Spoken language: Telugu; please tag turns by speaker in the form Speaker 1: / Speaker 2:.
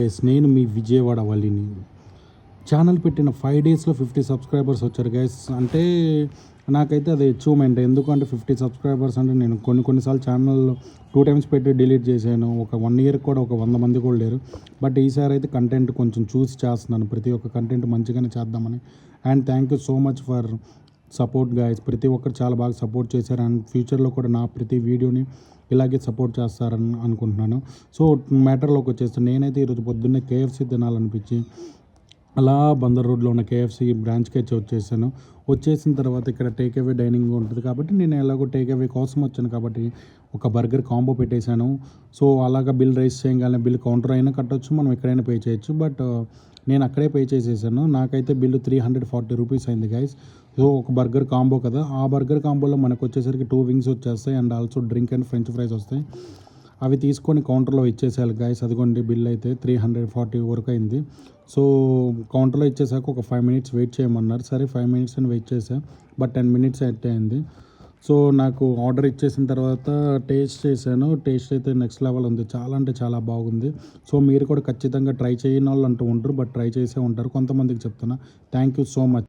Speaker 1: గైస్ నేను మీ విజయవాడ వల్లిని. ఛానల్ పెట్టిన 5 డేస్లో 50 సబ్స్క్రైబర్స్ వచ్చారు గైస్. అంటే నాకైతే అది అచీవ్మెంట్. ఎందుకంటే 50 సబ్స్క్రైబర్స్ అంటే నేను కొన్నిసార్లు ఛానల్ 2 టైమ్స్ పెట్టి డిలీట్ చేశాను. ఒక 1 ఇయర్ కూడా ఒక 100 మంది కూడా లేరు. బట్ ఈసారి అయితే కంటెంట్ కొంచెం చూసి చేస్తున్నాను. ప్రతి ఒక్క కంటెంట్ మంచిగానే చేద్దామని. And thank you so much for support guys. ప్రతి ఒక్కరు చాలా బాగా సపోర్ట్ చేశారు. అండ్ ఫ్యూచర్లో కూడా నా ప్రతి వీడియోని ఇలాగే సపోర్ట్ చేస్తారని అనుకుంటున్నాను. సో మ్యాటర్లోకి వచ్చేస్తే నేనైతే ఈరోజు పొద్దున్నే కేఎఫ్సీ తినాలనిపించి అలా బందర్ రోడ్లో ఉన్న కేఎఫ్సీ బ్రాంచ్కి అయితే వచ్చేసిన తర్వాత ఇక్కడ టేక్అవే డైనింగ్ ఉంటుంది కాబట్టి నేను ఎలాగో టేక్అవే కోసం వచ్చాను కాబట్టి ఒక బర్గర్ కాంబో పెట్టేశాను. సో అలాగా బిల్ రైస్ చేయగానే బిల్ కౌంటర్ అయినా కట్టొచ్చు, మనం ఎక్కడైనా పే చేయొచ్చు. బట్ నేను అక్కడే పే చేసేసాను. నాకైతే బిల్లు 340 రూపీస్ అయింది గైస్. సో ఒక బర్గర్ కాంబో కదా, ఆ బర్గర్ కాంబోలో మనకు వచ్చేసరికి 2 వింగ్స్ వచ్చేస్తాయి and also drink and French fries వస్తాయి. అవి తీసుకొని కౌంటర్లో ఇచ్చేసేయాలి గైస్. అదిగోండి బిల్ అయితే 340 వరకు అయింది. సో కౌంటర్లో ఇచ్చేసాక ఒక 5 మినిట్స్ వెయిట్ చేయమన్నారు. సరే 5 మినిట్స్ అని వెయిట్ చేసా. బట్ 10 మినిట్స్ అయితే అయింది. సో నాకు ఆర్డర్ ఇచ్చేసిన తర్వాత టేస్ట్ చేశాను. టేస్ట్ అయితే నెక్స్ట్ లెవెల్ ఉంది. చాలా అంటే చాలా బాగుంది. సో మీరు కూడా ఖచ్చితంగా ట్రై చేయని వాళ్ళు అంటూ ఉంటారు, బట్ ట్రై చేసే ఉంటారు. కొంతమందికి చెప్తున్నా. Thank you so much.